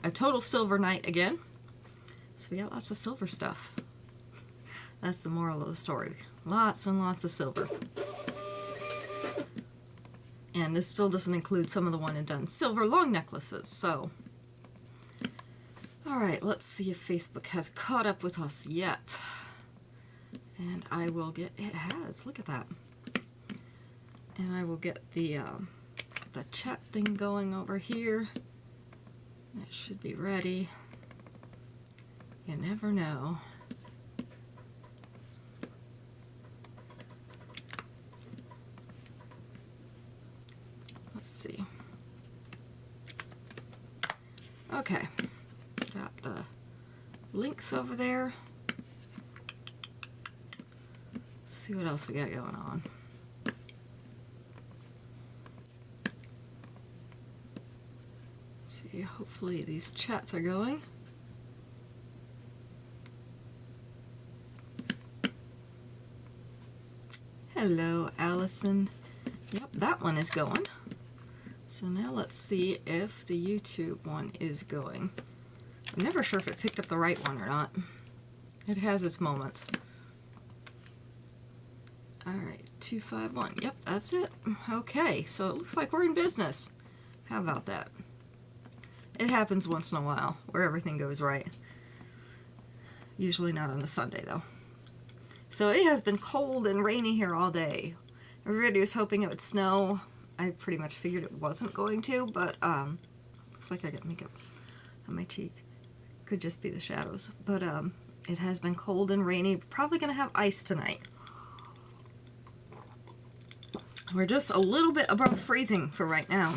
a total silver night again. So we got lots of silver stuff. That's the moral of the story. Lots and lots of silver. And this still doesn't include some of the one and done silver long necklaces. So, alright, let's see if Facebook has caught up with us yet. And I will get, it has, look at that. And I will get the chat thing going over here. It should be ready. You never know. Let's see. Okay. Got the links over there. Let's see what else we got going on. See, hopefully these chats are going. Hello, Allison. Yep, that one is going. So now let's see if the YouTube one is going. I'm never sure if it picked up the right one or not. It has its moments. Alright, 251. Yep, that's it. Okay, so it looks like we're in business. How about that? It happens once in a while where everything goes right. Usually not on a Sunday though. So it has been cold and rainy here all day. Everybody was hoping it would snow. I pretty much figured it wasn't going to, but looks like I got makeup on my cheek. Could just be the shadows. But it has been cold and rainy. Probably going to have ice tonight. We're just a little bit above freezing for right now.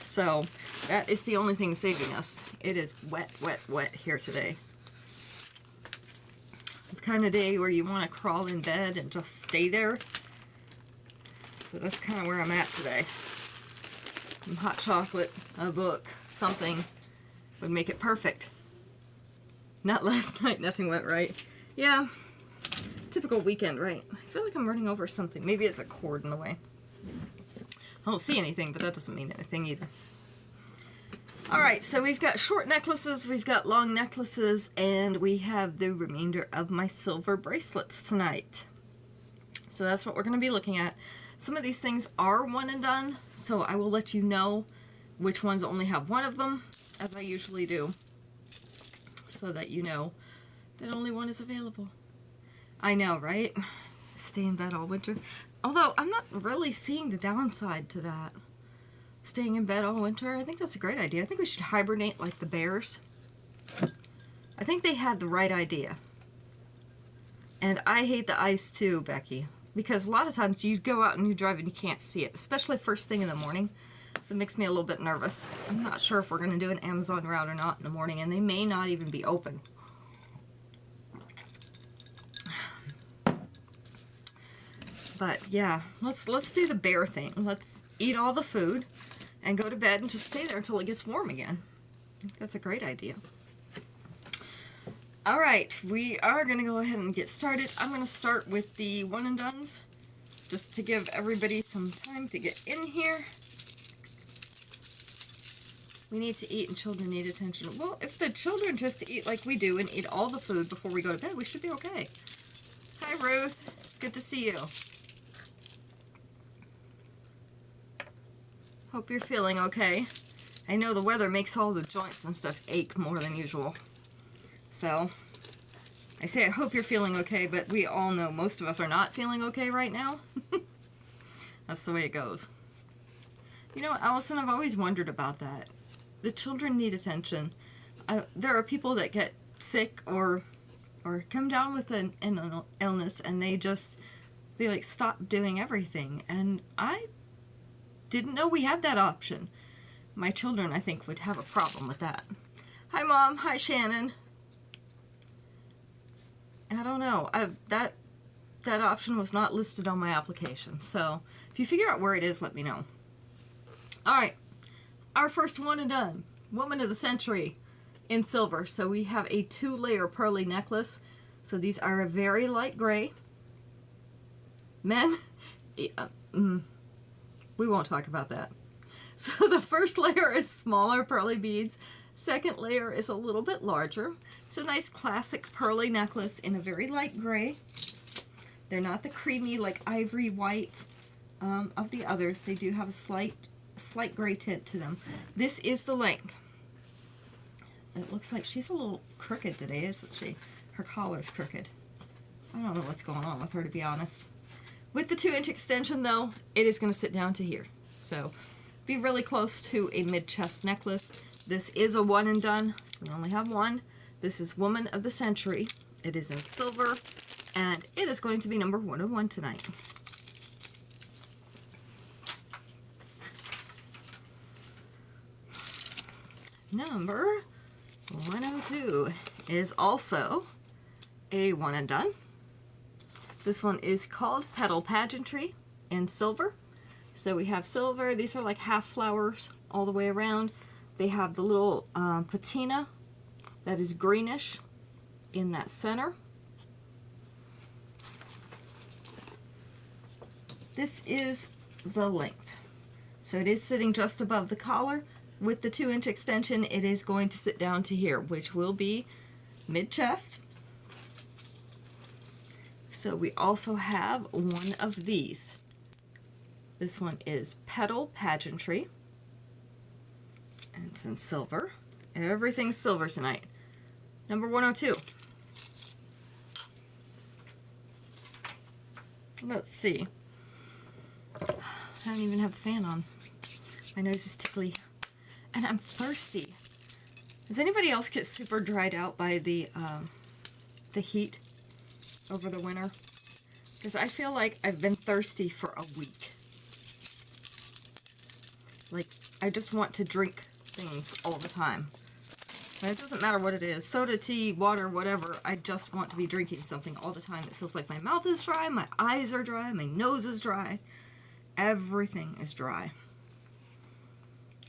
So that is the only thing saving us. It is wet, wet, wet here today. The kind of day where you want to crawl in bed and just stay there. So that's kind of where I'm at today. Some hot chocolate, a book, something would make it perfect. Not last night, nothing went right. Yeah, typical weekend, right? I feel like I'm running over something. Maybe it's a cord in the way. I don't see anything, but that doesn't mean anything either. Alright, so we've got short necklaces, we've got long necklaces, and we have the remainder of my silver bracelets tonight. So that's what we're going to be looking at. Some of these things are one and done, so I will let you know which ones only have one of them, as I usually do, so that you know that only one is available. I know, right? Stay in bed all winter. Although, I'm not really seeing the downside to that. Staying in bed all winter, I think that's a great idea. I think we should hibernate like the bears. I think they had the right idea. And I hate the ice too, Becky. Because a lot of times you go out and you drive and you can't see it, especially first thing in the morning. So it makes me a little bit nervous. I'm not sure if we're going to do an Amazon route or not in the morning, and they may not even be open. But yeah, let's do the bear thing. Let's eat all the food and go to bed and just stay there until it gets warm again. I think that's a great idea. Alright, we are going to go ahead and get started. I'm going to start with the one and dones, just to give everybody some time to get in here. We need to eat and children need attention. Well, if the children just eat like we do and eat all the food before we go to bed, we should be okay. Hi Ruth, good to see you. Hope you're feeling okay. I know the weather makes all the joints and stuff ache more than usual. So, I say I hope you're feeling okay, but we all know most of us are not feeling okay right now. That's the way it goes. You know, Allison, I've always wondered about that. The children need attention. There are people that get sick or come down with an illness and they like stop doing everything. And I didn't know we had that option. My children, I think, would have a problem with that. Hi, Mom. Hi, Shannon. I don't know. That option was not listed on my application. So, if you figure out where it is, let me know. Alright. Our first one and done. Woman of the Century in silver. So, we have a 2-layer pearly necklace. So, these are a very light gray. Men, we won't talk about that. So the first layer is smaller pearly beads. Second layer is a little bit larger. So nice classic pearly necklace in a very light gray. They're not the creamy like ivory white of the others. They do have a slight gray tint to them. This is the length. It looks like she's a little crooked today, isn't she? Her collar's crooked. I don't know what's going on with her, to be honest. With the 2-inch extension, though, it is going to sit down to here. So be really close to a mid-chest necklace. This is a one and done. So we only have one. This is Woman of the Century. It is in silver, and it is going to be number 101 tonight. Number 102 is also a one and done. This one is called Petal Pageantry in silver. So we have silver. These are like half flowers all the way around. They have the little patina that is greenish in that center. This is the length. So it is sitting just above the collar. With the 2-inch extension, it is going to sit down to here, which will be mid-chest. So we also have one of these. This one is Petal Pageantry, and it's in silver. Everything's silver tonight. Number 102. Let's see. I don't even have the fan on. My nose is tickly. And I'm thirsty. Does anybody else get super dried out by the heat over the winter? Because I feel like I've been thirsty for a week. Like, I just want to drink things all the time. And it doesn't matter what it is. Soda, tea, water, whatever. I just want to be drinking something all the time. It feels like my mouth is dry, my eyes are dry, my nose is dry. Everything is dry.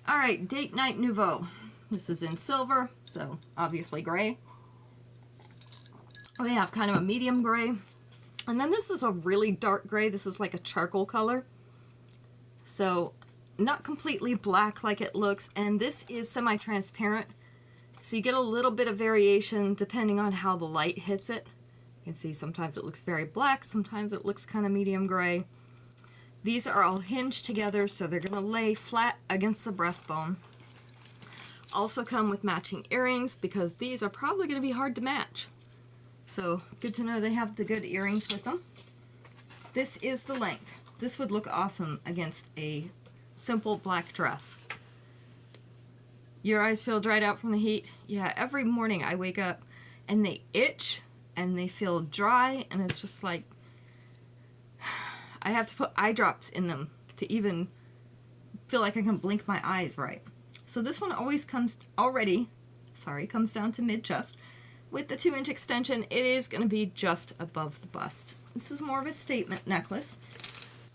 Alright, Date Night Nouveau. This is in silver, so obviously gray. We have kind of a medium gray. And then this is a really dark gray. This is like a charcoal color. So not completely black like it looks. And this is semi-transparent. So you get a little bit of variation depending on how the light hits it. You can see sometimes it looks very black. Sometimes it looks kind of medium gray. These are all hinged together, so they're going to lay flat against the breastbone. Also come with matching earrings, because these are probably going to be hard to match. So, good to know they have the good earrings with them. This is the length. This would look awesome against a simple black dress. Your eyes feel dried out from the heat? Yeah, every morning I wake up and they itch and they feel dry, and it's just like, I have to put eye drops in them to even feel like I can blink my eyes right. So this one always comes down to mid-chest. With the 2-inch extension, it is going to be just above the bust. This is more of a statement necklace,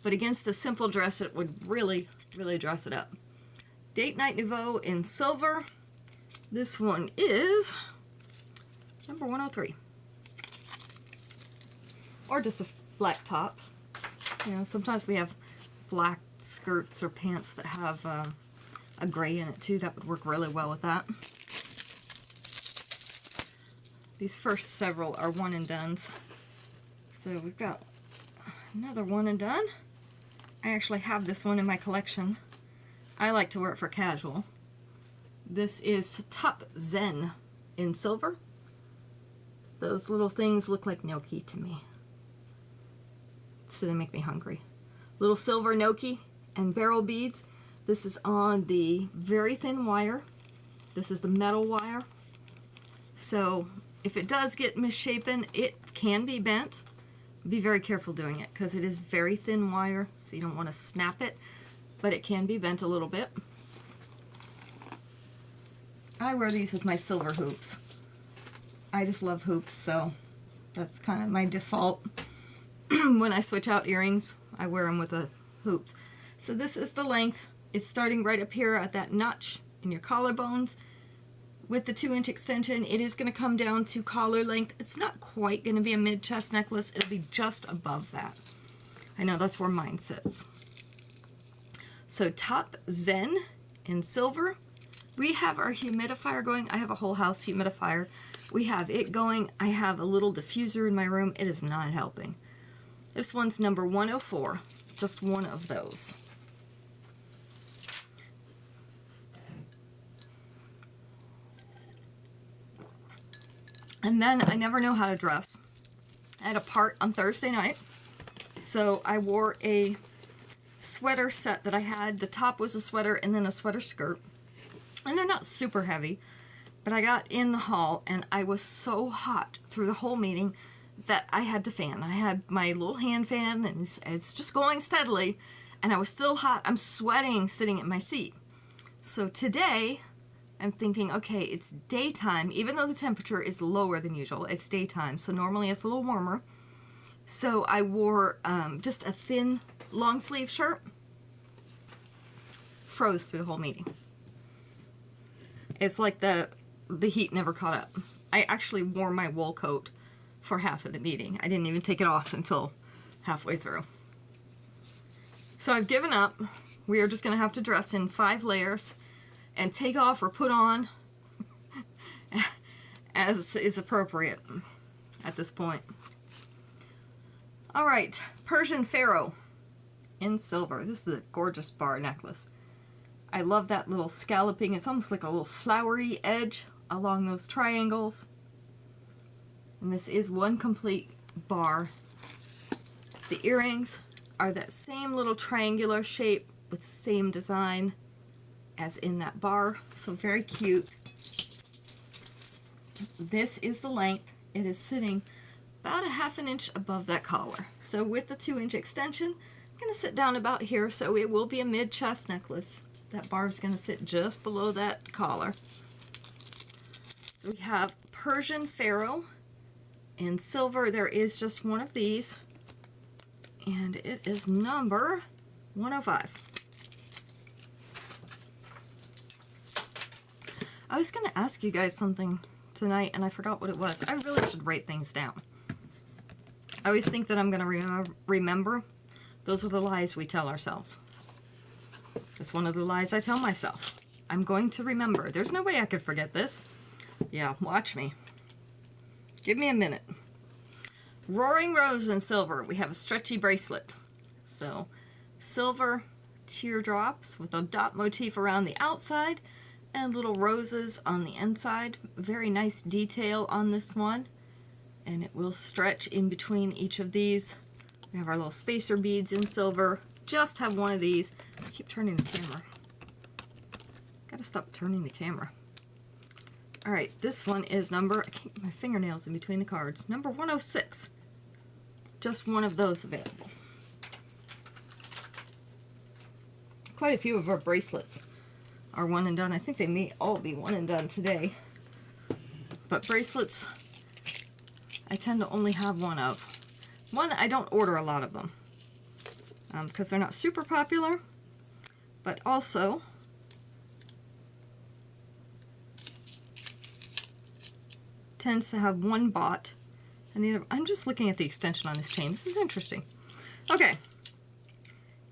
but against a simple dress, it would really, really dress it up. Date Night Nouveau in silver. This one is number 103. Or just a black top. You know, sometimes we have black skirts or pants that have a gray in it too. That would work really well with that. These first several are one and dones. So we've got another one and done. I actually have this one in my collection. I like to wear it for casual. This is Top Zen in silver. Those little things look like gnocchi to me. So they make me hungry. Little silver gnocchi and barrel beads. This is on the very thin wire. This is the metal wire. So if it does get misshapen, it can be bent. Be very careful doing it because it is very thin wire, so you don't want to snap it, but it can be bent a little bit. I wear these with my silver hoops. I just love hoops, so that's kind of my default. When I switch out earrings, I wear them with the hoops. So this is the length. It's starting right up here at that notch in your collarbones. With the 2-inch extension, it is going to come down to collar length. It's not quite going to be a mid-chest necklace. It'll be just above that. I know that's where mine sits. So top Zen in silver. We have our humidifier going. I have a whole house humidifier. We have it going. I have a little diffuser in my room. It is not helping. This one's number 104. Just one of those. And then I never know how to dress. I had a part on Thursday night, so I wore a sweater set that I had. The top was a sweater and then a sweater skirt. And they're not super heavy, but I got in the hall and I was so hot through the whole meeting that I had to fan. I had my little hand fan and it's just going steadily, and I was still hot. I'm sweating sitting in my seat. So today I'm thinking, okay, it's daytime. Even though the temperature is lower than usual, it's daytime. So normally it's a little warmer. So I wore just a thin long sleeve shirt. Froze through the whole meeting. It's like the heat never caught up. I actually wore my wool coat for half of the meeting. I didn't even take it off until halfway through. So I've given up. We are just going to have to dress in 5 layers and take off or put on as is appropriate at this point. All right, Persian Pharaoh in silver. This is a gorgeous bar necklace. I love that little scalloping. It's almost like a little flowery edge along those triangles. And this is one complete bar. The earrings are that same little triangular shape with the same design as in that bar. So very cute. This is the length. It is sitting about a ½ an inch above that collar. So with the 2-inch extension, I'm going to sit down about here, so it will be a mid-chest necklace. That bar is going to sit just below that collar. So we have Persian Pharaoh in silver. There is just one of these, and it is number 105. I was going to ask you guys something tonight, and I forgot what it was. I really should write things down. I always think that I'm going to remember. Those are the lies we tell ourselves. That's one of the lies I tell myself. I'm going to remember. There's no way I could forget this. Yeah, watch me. Give me a minute. Roaring Rose in silver. We have a stretchy bracelet. So, silver teardrops with a dot motif around the outside and little roses on the inside. Very nice detail on this one. And it will stretch in between each of these. We have our little spacer beads in silver. Just have one of these. I keep turning the camera. Gotta stop turning the camera. Alright, this one is number, I can't get my fingernails in between the cards, number 106. Just one of those available. Quite a few of our bracelets are one and done. I think they may all be one and done today. But bracelets, I tend to only have one of. One, I don't order a lot of them. Because they're not super popular, but also tends to have one bought. And I'm just looking at the extension on this chain. This is interesting. Okay,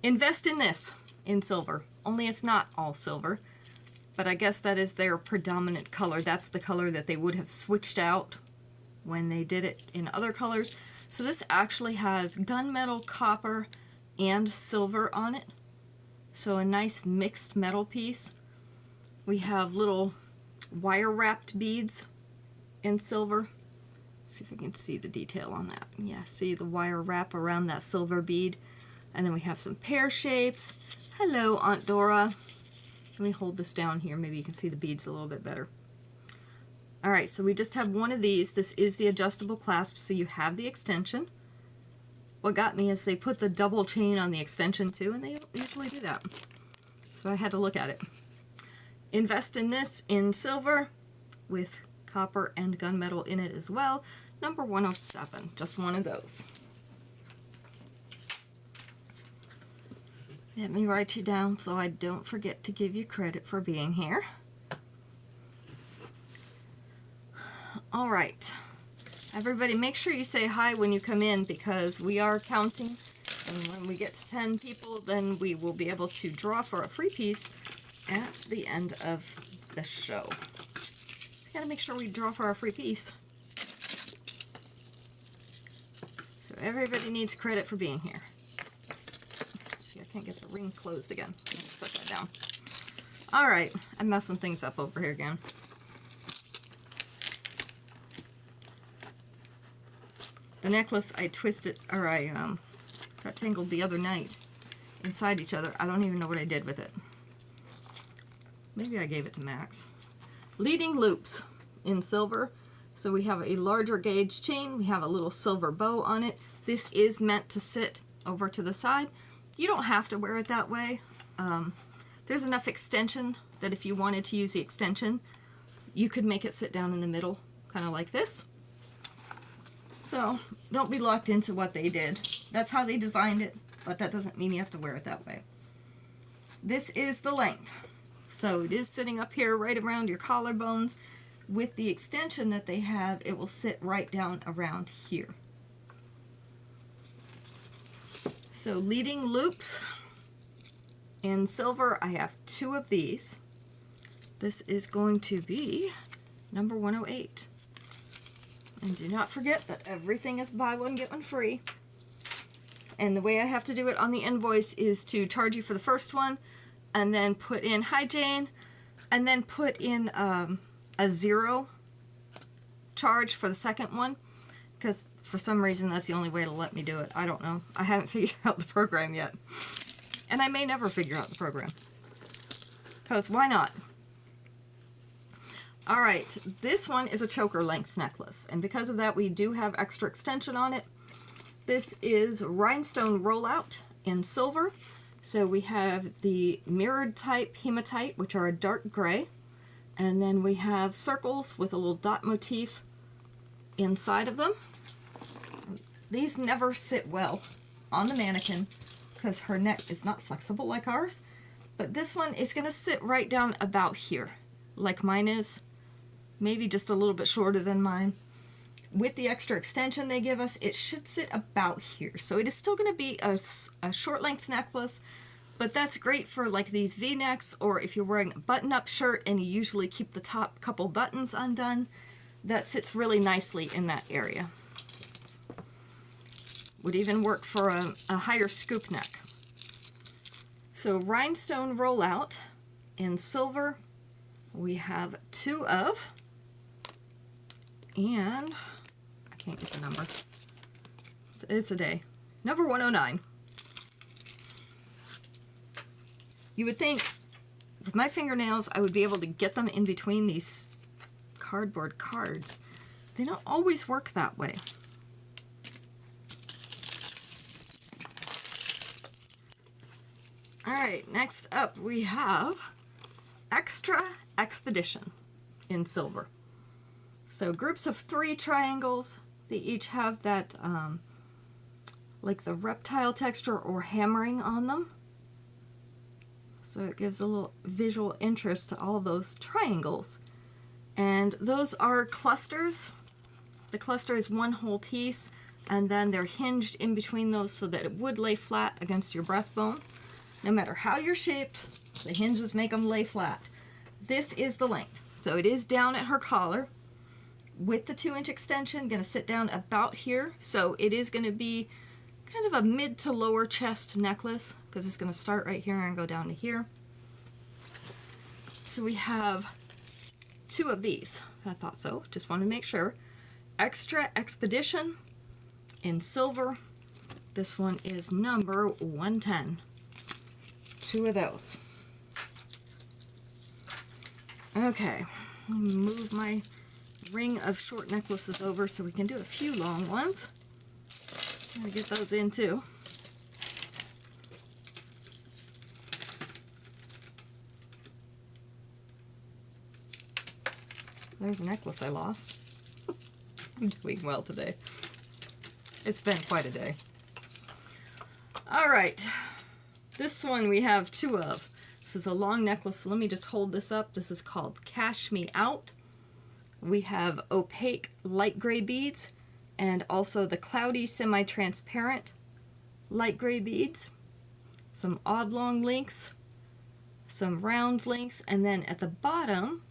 invest in this in silver. Only it's not all silver, but I guess that is their predominant color. That's the color that they would have switched out when they did it in other colors. So this actually has gunmetal, copper, and silver on it. So a nice mixed metal piece. We have little wire wrapped beads in silver. Let's see if I can see the detail on that. Yeah, see the wire wrap around that silver bead. And then we have some pear shapes. Hello, Aunt Dora. Let me hold this down here. Maybe you can see the beads a little bit better. Alright, so we just have one of these. This is the adjustable clasp, so you have the extension. What got me is they put the double chain on the extension too, and they usually do that. So I had to look at it. Invest in this in silver with copper and gunmetal in it as well. Number 107, just one of those. Let me write you down so I don't forget to give you credit for being here. All right. Everybody, make sure you say hi when you come in because we are counting And when we get to 10 people, then we will be able to draw for a free piece at the end of the show. Gotta make sure we draw for our free piece. So everybody needs credit for being here. See, I can't get the ring closed again. Set that down. All right, I'm messing things up over here again. The necklace I twisted, or I got tangled the other night inside each other. I don't even know what I did with it. Maybe I gave it to Max. Leading loops in silver. So we have a larger gauge chain. We have a little silver bow on it. This is meant to sit over to the side. You don't have to wear it that way. There's enough extension that if you wanted to use the extension, you could make it sit down in the middle, kind of like this. So don't be locked into what they did. That's how they designed it, but that doesn't mean you have to wear it that way. This is the length. So it is sitting up here right around your collarbones. With the extension that they have, it will sit right down around here. So leading loops in silver, I have 2 of these. This is going to be number 108. And do not forget that everything is buy one, get one free. And the way I have to do it on the invoice is to charge you for the first one, and then put in, hi Jane, and then put in a 0 charge for the second one, because for some reason that's the only way to let me do it. I don't know. I haven't figured out the program yet. And I may never figure out the program. Because why not? Alright, this one is a choker length necklace, and because of that we do have extra extension on it. This is rhinestone rollout in silver. So we have the mirrored type hematite, which are a dark gray, and then we have circles with a little dot motif inside of them. These never sit well on the mannequin because her neck is not flexible like ours, but this one is going to sit right down about here like mine is. Maybe just a little bit shorter than mine. With the extra extension they give us, it should sit about here. So it is still going to be a short length necklace, but that's great for like these V-necks, or if you're wearing a button-up shirt and you usually keep the top couple buttons undone. That sits really nicely in that area. Would even work for a higher scoop neck. So rhinestone rollout in silver we have 2 of. And I can't get the number. It's a day. Number 109. You would think with my fingernails I would be able to get them in between these cardboard cards. They don't always work that way. Alright, next up we have Extra Expedition in silver. So groups of 3 triangles. They each have that like the reptile texture or hammering on them. So it gives a little visual interest to all those triangles. And those are clusters. The cluster is one whole piece, and then they're hinged in between those so that it would lay flat against your breastbone. No matter how you're shaped, the hinges make them lay flat. This is the length. So it is down at her collar with the 2-inch extension, going to sit down about here. So it is going to be kind of a mid to lower chest necklace because it's going to start right here and go down to here. So we have 2 of these. I thought so. Just want to make sure. Extra Expedition in silver. This one is number 110. 2 of those. Okay, let me move my ring of short necklaces over so we can do a few long ones. I'll get those in too. There's a necklace I lost. I'm doing well today. It's been quite a day. All right, this one we have 2 of. This is a long necklace, so let me just hold this up. This is called Cash Me Out. We have opaque light gray beads and also the cloudy semi-transparent light gray beads, some oblong links, some round links, and then at the bottom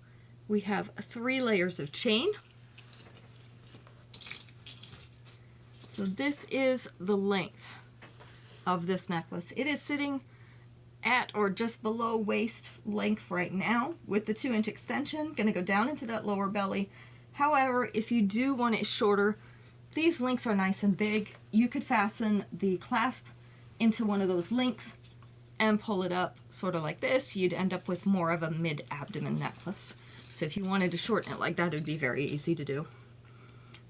we have 3 layers of chain. So this is the length of this necklace. It is sitting at or just below waist length right now with the 2-inch extension. Going to go down into that lower belly. However, if you do want it shorter, these links are nice and big. You could fasten the clasp into one of those links and pull it up sort of like this. You'd end up with more of a mid-abdomen necklace. So if you wanted to shorten it like that, it would be very easy to do.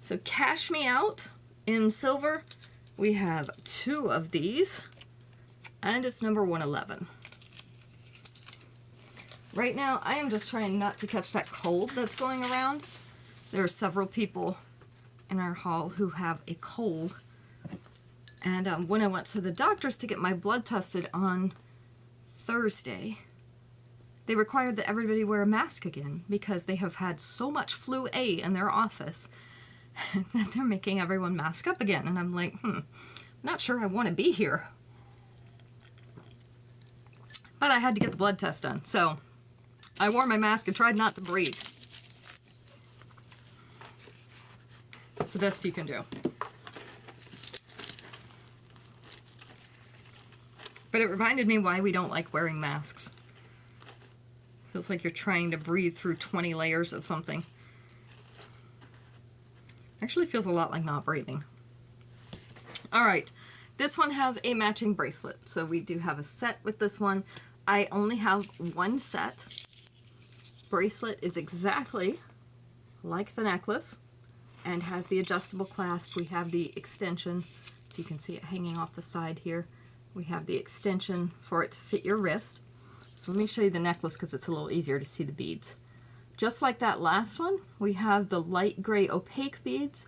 So Cash Me Out in silver, we have 2 of these, and it's number 111. Right now, I am just trying not to catch that cold that's going around. There are several people in our hall who have a cold, and when I went to the doctor's to get my blood tested on Thursday, they required that everybody wear a mask again because they have had so much flu A in their office that they're making everyone mask up again. And I'm like, not sure I want to be here. But I had to get the blood test done, so I wore my mask and tried not to breathe. It's the best you can do. But it reminded me why we don't like wearing masks. Feels like you're trying to breathe through 20 layers of something. Actually feels a lot like not breathing. All right, this one has a matching bracelet. So we do have a set with this one. I only have one set. Bracelet is exactly like the necklace and has the adjustable clasp. We have the extension, so you can see it hanging off the side here. We have the extension for it to fit your wrist. So let me show you the necklace because it's a little easier to see the beads. Just like that last one, we have the light gray opaque beads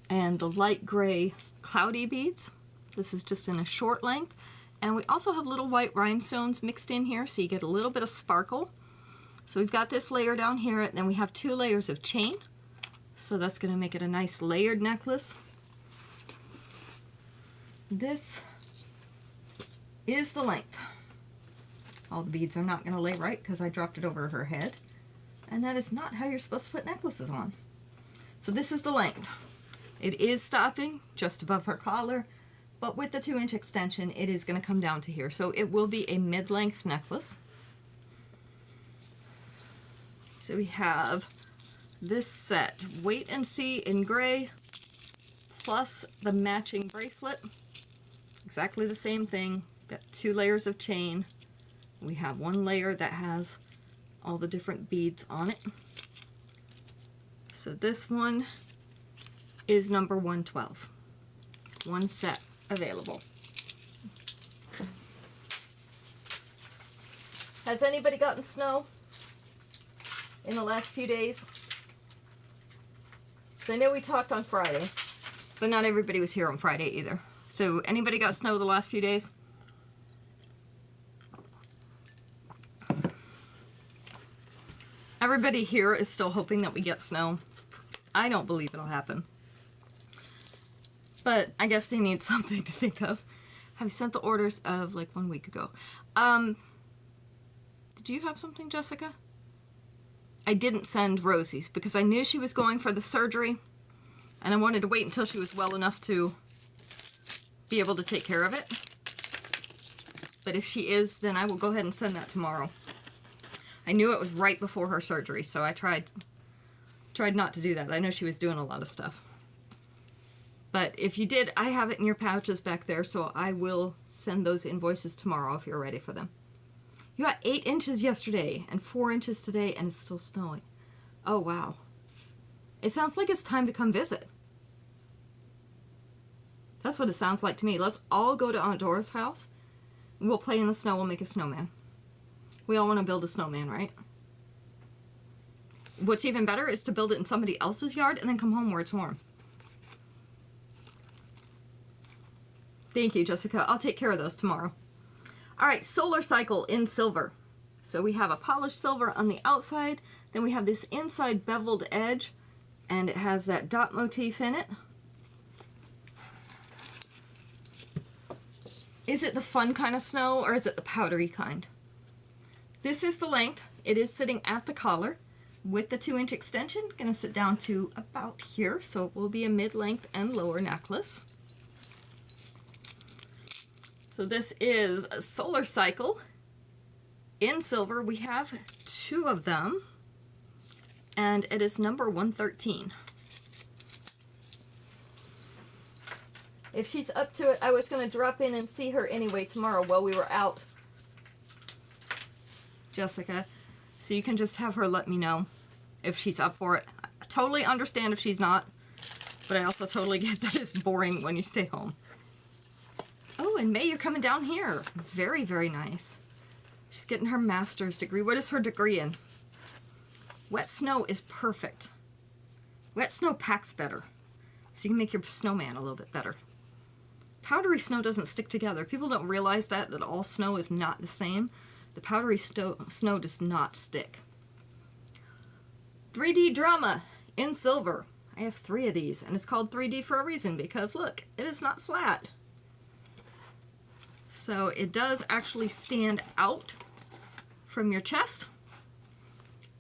and the light gray cloudy beads. This is just in a short length. And we also have little white rhinestones mixed in here, so you get a little bit of sparkle. So we've got this layer down here, and then we have 2 layers of chain. So that's going to make it a nice layered necklace. This is the length. All the beads are not going to lay right because I dropped it over her head. And that is not how you're supposed to put necklaces on. So this is the length. It is stopping just above her collar, but with the 2-inch extension, it is going to come down to here. So it will be a mid-length necklace. So we have this set, Wait and See in gray, plus the matching bracelet. Exactly the same thing. Got 2 layers of chain. We have 1 layer that has all the different beads on it. So this one is number 112. 1 set available. Has anybody gotten snow in the last few days? So I know we talked on Friday, but not everybody was here on Friday either. So anybody got snow the last few days? Everybody here is still hoping that we get snow. I don't believe it'll happen. But I guess they need something to think of. Have sent the orders of like 1 week ago. Did you have something, Jessica? I didn't send Rosie's because I knew she was going for the surgery and I wanted to wait until she was well enough to be able to take care of it. But if she is, then I will go ahead and send that tomorrow. I knew it was right before her surgery, so I tried not to do that. I know she was doing a lot of stuff. But if you did, I have it in your pouches back there, so I will send those invoices tomorrow if you're ready for them. You got 8 inches yesterday and 4 inches today, and it's still snowing. Oh, wow. It sounds like it's time to come visit. That's what it sounds like to me. Let's all go to Aunt Dora's house. We'll play in the snow. We'll make a snowman. We all want to build a snowman, right? What's even better is to build it in somebody else's yard and then come home where it's warm. Thank you, Jessica. I'll take care of those tomorrow. All right, solar cycle in silver. So we have a polished silver on the outside. Then we have this inside beveled edge, and it has that dot motif in it. Is it the fun kind of snow or is it the powdery kind? This is the length. It is sitting at the collar with the 2-inch extension. Gonna sit down to about here, so it will be a mid-length and lower necklace. So this is a solar cycle in silver. We have 2 of them, and it is number 113. If she's up to it, I was going to drop in and see her anyway tomorrow while we were out, Jessica. So you can just have her let me know if she's up for it. I totally understand if she's not, but I also totally get that it's boring when you stay home. Oh, and May, you're coming down here. Very, very nice. She's getting her master's degree. What is her degree in? Wet snow is perfect. Wet snow packs better, so you can make your snowman a little bit better. Powdery snow doesn't stick together. People don't realize that all snow is not the same. The powdery snow does not stick. 3D drama in silver. I have 3 of these, and it's called 3D for a reason, because look, it is not flat. So it does actually stand out from your chest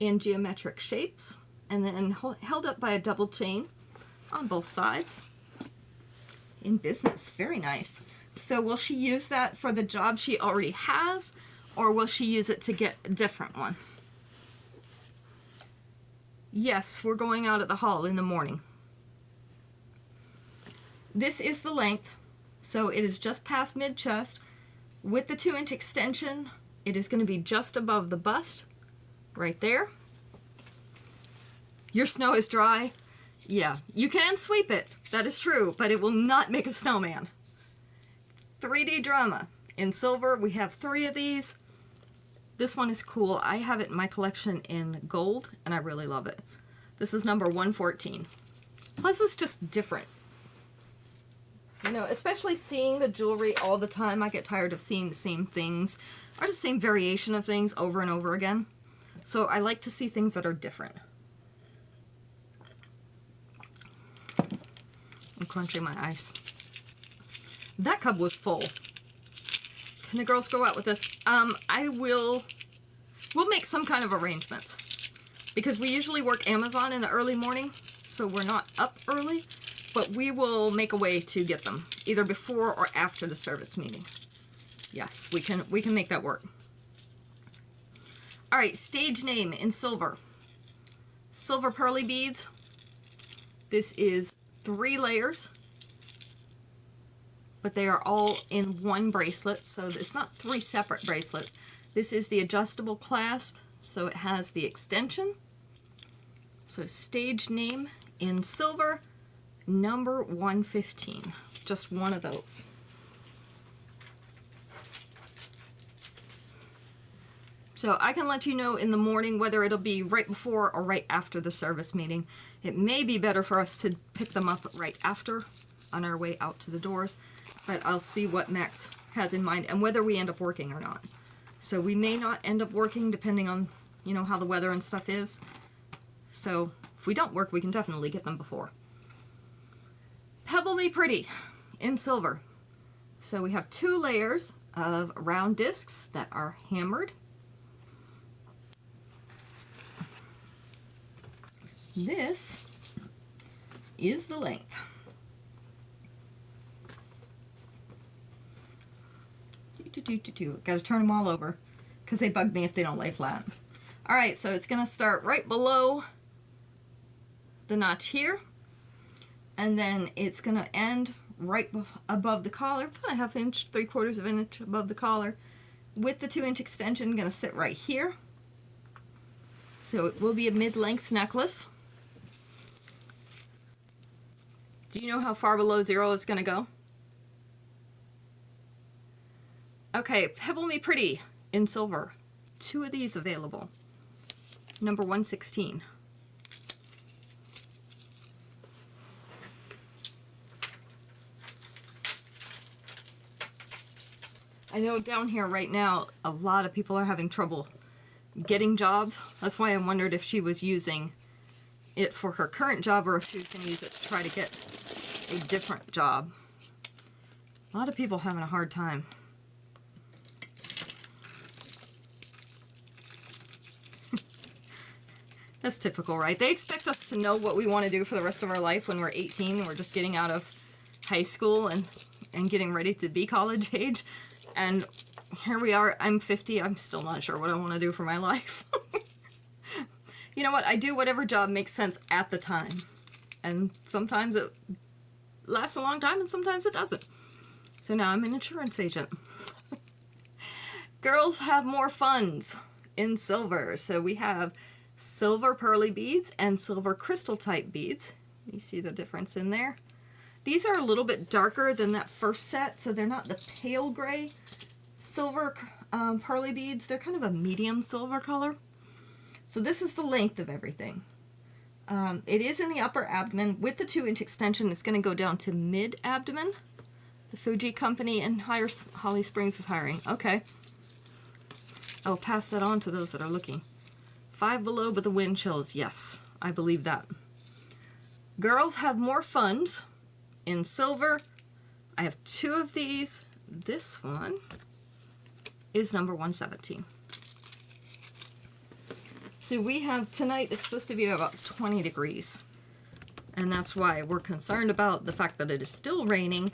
in geometric shapes, and then held up by a double chain on both sides. In business, very nice. So will she use that for the job she already has, or will she use it to get a different one? Yes, we're going out at the hall in the morning. This is the length, so it is just past mid-chest. With the 2-inch extension, it is going to be just above the bust, right there. Your snow is dry. Yeah, you can sweep it, that is true, but it will not make a snowman. 3D drama in silver. We have 3 of these. This one is cool. I have it in my collection in gold, and I really love it. This is number 114. Plus, it's just different. You know, especially seeing the jewelry all the time, I get tired of seeing the same things, or the same variation of things over and over again. So I like to see things that are different. I'm crunching my ice. That cub was full. Can the girls go out with this? We'll make some kind of arrangements. Because we usually work Amazon in the early morning, so we're not up early, but we will make a way to get them, either before or after the service meeting. Yes, we can make that work. All right, stage name in silver. Silver pearly beads. This is 3 layers, but they are all in one bracelet, so it's not 3 separate bracelets. This is the adjustable clasp, so it has the extension. So stage name in silver, number 115. Just one of those. So I can let you know in the morning whether it'll be right before or right after the service meeting. It may be better for us to pick them up right after on our way out to the doors, but I'll see what Max has in mind and whether we end up working or not. So we may not end up working depending on, you know, how the weather and stuff is. So if we don't work, we can definitely get them before. Pebbly Pretty in silver. So we have 2 layers of round discs that are hammered. This is the length. Gotta turn them all over because they bug me if they don't lay flat. All right, so it's gonna start right below the notch here, and then it's gonna end right above the collar, about a 1/2 inch, 3/4 of an inch above the collar, with the 2-inch extension gonna sit right here. So it will be a mid-length necklace. Do you know how far below 0 it's gonna go? Okay, Pebble Me Pretty in silver. 2 of these available. Number 116. I know down here right now, a lot of people are having trouble getting jobs. That's why I wondered if she was using it for her current job or if she was going to use it to try to get a different job. A lot of people having a hard time That's typical, right? They expect us to know what we want to do for the rest of our life when we're 18 and we're just getting out of high school and getting ready to be college age. And here we are, I'm 50, I'm still not sure what I want to do for my life. You know what? I do whatever job makes sense at the time. And sometimes it lasts a long time and sometimes it doesn't. So now I'm an insurance agent. Girls have more funds in silver. So we have silver pearly beads and silver crystal type beads. You see the difference in there? These are a little bit darker than that first set, so they're not the pale gray silver pearly beads. They're kind of a medium silver color. So this is the length of everything. It is in the upper abdomen. With the 2-inch extension, it's going to go down to mid-abdomen. The Fuji company in Holly Springs is hiring. Okay. I'll pass that on to those that are looking. 5 below, but the wind chills. Yes, I believe that. Girls have more funds in silver. I have 2 of these. This one is number 117. So we have, tonight it's supposed to be about 20 degrees. And that's why we're concerned about the fact that it is still raining.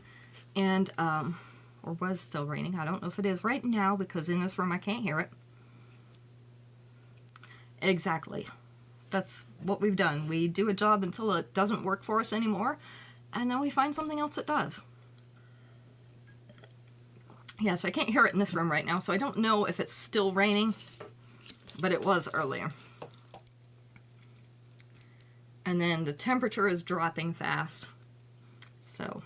And, or was still raining. I don't know if it is right now because in this room I can't hear it. Exactly. That's what we've done. We do a job until it doesn't work for us anymore, and then we find something else that does. Yeah, so I can't hear it in this room right now, so I don't know if it's still raining, but it was earlier. And then the temperature is dropping fast. So,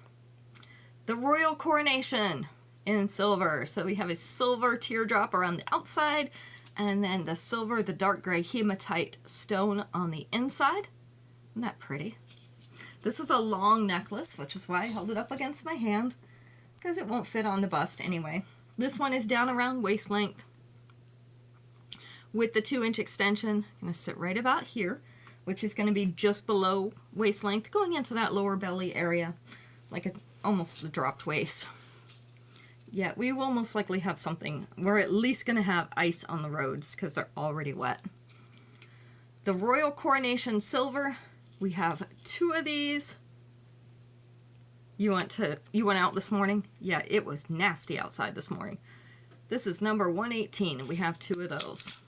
the royal coronation in silver. So we have a silver teardrop around the outside, and then the silver, the dark gray hematite stone on the inside. Isn't that pretty? This is a long necklace, which is why I held it up against my hand, because it won't fit on the bust anyway. This one is down around waist length with the 2-inch extension. I'm going to sit right about here, which is going to be just below waist length, going into that lower belly area, like almost a dropped waist. Yeah, we will most likely have something. We're at least going to have ice on the roads because they're already wet. The Royal Coronation Silver, we have 2 of these. You went out this morning? Yeah, it was nasty outside this morning. This is number 118, and we have 2 of those.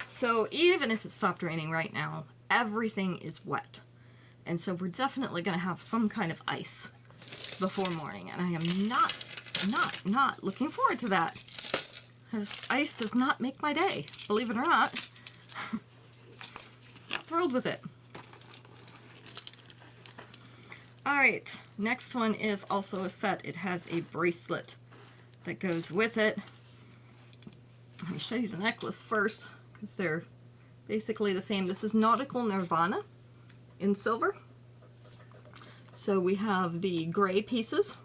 So even if it stopped raining right now, everything is wet. And so we're definitely going to have some kind of ice before morning. And I am not looking forward to that. Because ice does not make my day, believe it or not. Not thrilled with it. Alright, next one is also a set. It has a bracelet that goes with it. Let me show you the necklace first, because they're basically the same. This is Nautical Nirvana in silver. So we have the gray pieces,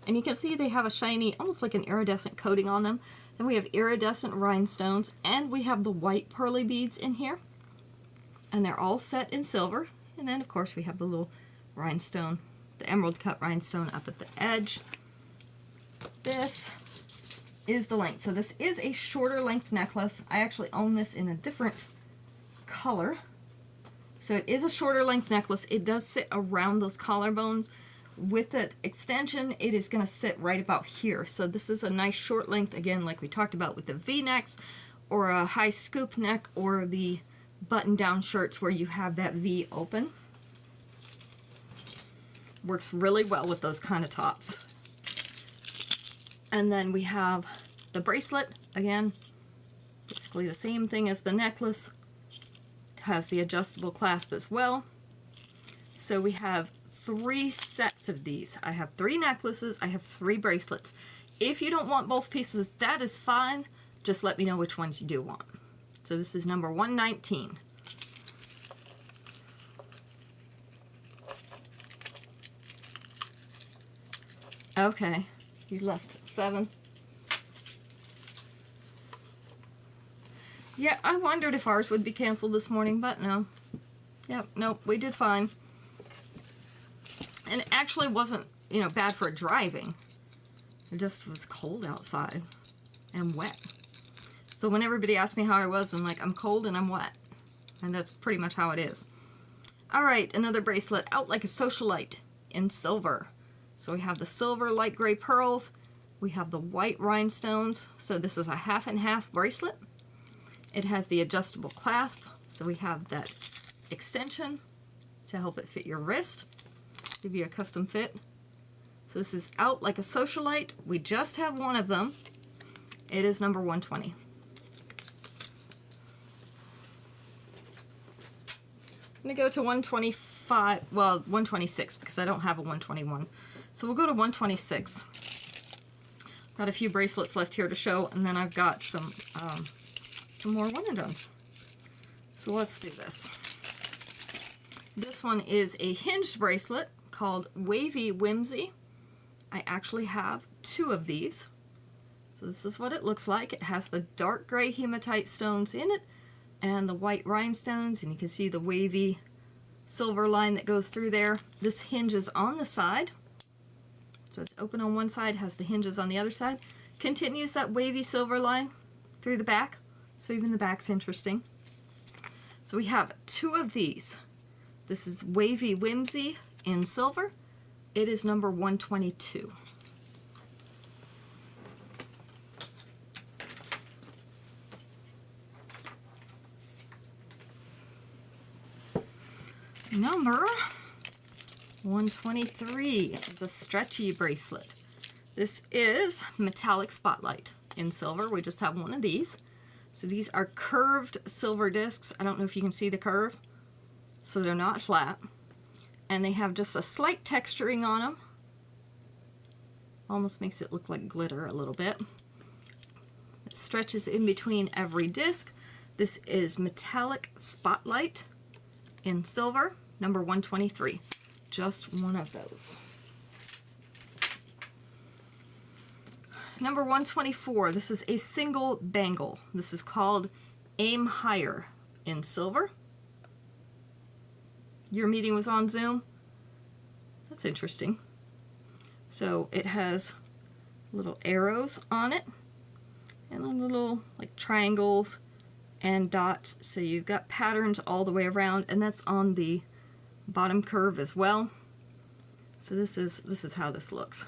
and you can see they have a shiny, almost like an iridescent coating on them. Then we have iridescent rhinestones, and we have the white pearly beads in here, and they're all set in silver. And then of course we have the little rhinestone, the emerald cut rhinestone up at the edge. This is the length. So this is a shorter length necklace. I actually own this in a different color. So it is a shorter length necklace. It does sit around those collarbones. With the extension, it is going to sit right about here. So this is a nice short length, again, like we talked about with the V-necks, or a high scoop neck, or the button-down shirts where you have that V open. Works really well with those kind of tops. And then we have the bracelet, again, basically the same thing as the necklace. It has the adjustable clasp as well. So we have 3 sets of these. I have 3 necklaces, I have 3 bracelets. If you don't want both pieces, that is fine. Just let me know which ones you do want. So this is number 119. Okay, you left 7. Yeah, I wondered if ours would be canceled this morning, but no. Yep, nope, we did fine. And it actually wasn't, bad for driving. It just was cold outside and wet. So when everybody asks me how I was, I'm like, I'm cold and I'm wet. And that's pretty much how it is. All right, another bracelet, Out Like a Socialite in silver. So we have the silver light gray pearls. We have the white rhinestones. So this is a half and half bracelet. It has the adjustable clasp. So we have that extension to help it fit your wrist. Give you a custom fit. So this is Out Like a Socialite. We just have one of them. It is number 120. I'm going to go to 125, well, 126, because I don't have a 121. So we'll go to 126. Got a few bracelets left here to show, and then I've got some more one and dones. So let's do this. This one is a hinged bracelet called Wavy Whimsy. I actually have two of these. So this is what it looks like. It has the dark gray hematite stones in it and the white rhinestones, and you can see the wavy silver line that goes through there. This hinges on the side. So it's open on one side, has the hinges on the other side. Continues that wavy silver line through the back. So even the back's interesting. So we have two of these. This is Wavy Whimsy in silver. It is number 122. Number 123 is a stretchy bracelet. This is Metallic Spotlight in silver. We just have one of these. So these are curved silver discs. I don't know if you can see the curve. So they're not flat. And they have just a slight texturing on them. Almost makes it look like glitter a little bit. It stretches in between every disc. This is Metallic Spotlight in silver, number 123. Just one of those. Number 124, this is a single bangle. This is called Aim Higher in silver. Your meeting was on Zoom? That's interesting. So it has little arrows on it and little like triangles and dots. So you've got patterns all the way around, and that's on the bottom curve as well. So this is how this looks.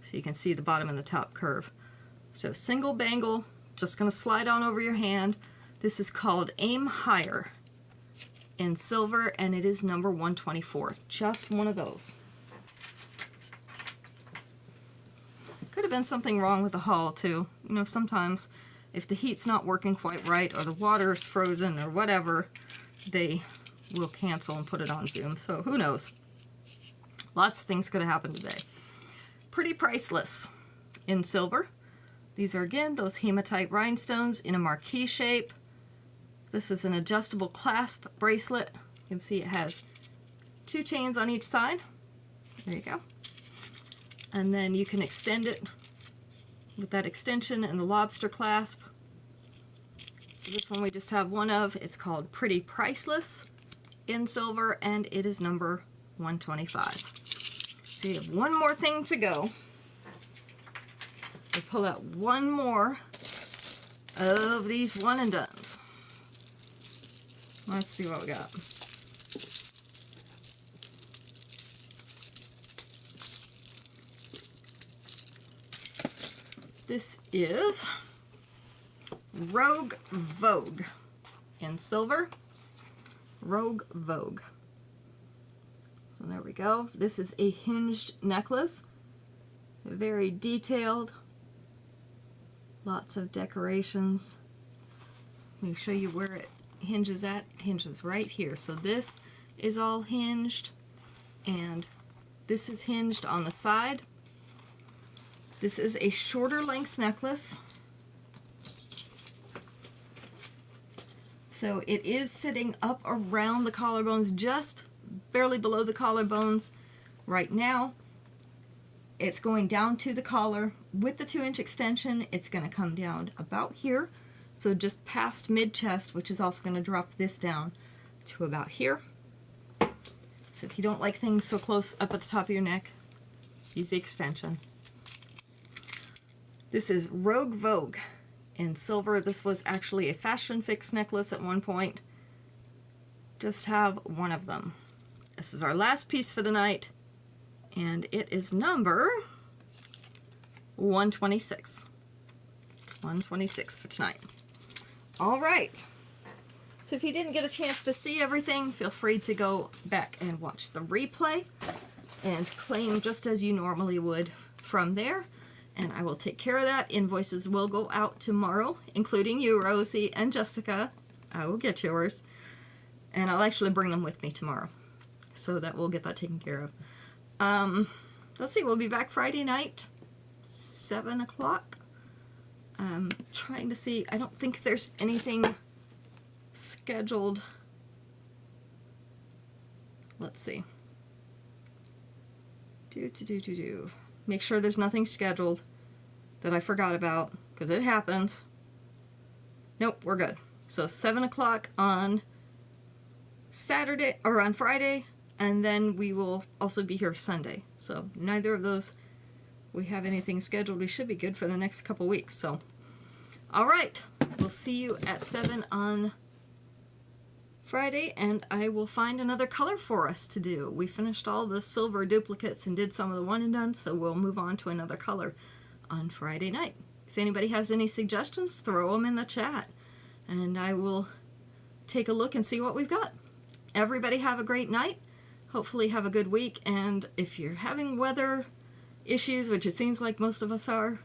So you can see the bottom and the top curve. So single bangle, just going to slide on over your hand. This is called Aim Higher in silver, and it is number 124. Just one of those. Could have been something wrong with the haul too. You know, sometimes if the heat's not working quite right or the water is frozen or whatever, they will cancel and put it on Zoom. So who knows? Lots of things could have happened today. Pretty Priceless in silver. These are again those hematite rhinestones in a marquee shape. This is an adjustable clasp bracelet. You can see it has two chains on each side. There you go. And then you can extend it with that extension and the lobster clasp. So this one we just have one of. It's called Pretty Priceless in silver, and it is number 125. So you have one more thing to go. We'll pull out one more of these one and dones. Let's see what we got. This is Rogue Vogue in silver. Rogue Vogue. So there we go. This is a hinged necklace. Very detailed. Lots of decorations. Let me show you where it hinges at. It hinges right here. So this is all hinged, and this is hinged on the side. This is a shorter length necklace. So it is sitting up around the collarbones, just barely below the collarbones right now. It's going down to the collar with the 2-inch extension. It's going to come down about here, so just past mid-chest, which is also going to drop this down to about here. So if you don't like things so close up at the top of your neck, use the extension. This is Rogue Vogue in silver. This was actually a Fashion Fix necklace at one point. Just have one of them. This is our last piece for the night, and it is number 126. 126 for tonight. All right. So if you didn't get a chance to see everything, feel free to go back and watch the replay and claim just as you normally would from there. And I will take care of that. Invoices will go out tomorrow, including you, Rosie and Jessica. I will get yours. And I'll actually bring them with me tomorrow, so that we'll get that taken care of. Let's see, we'll be back Friday night, 7 o'clock. I'm trying to see, I don't think there's anything scheduled. Let's see. Make sure there's nothing scheduled that I forgot about, because it happens. Nope, we're good. So 7 o'clock on Saturday, or on Friday, and then we will also be here Sunday. So neither of those we have anything scheduled. We should be good for the next couple weeks. So, all right, we'll see you at 7 on Friday, and I will find another color for us to do. We finished all the silver duplicates and did some of the one and done, so we'll move on to another color on Friday night. If anybody has any suggestions, throw them in the chat, and I will take a look and see what we've got. Everybody have a great night. Hopefully have a good week, and if you're having weather issues, which it seems like most of us are,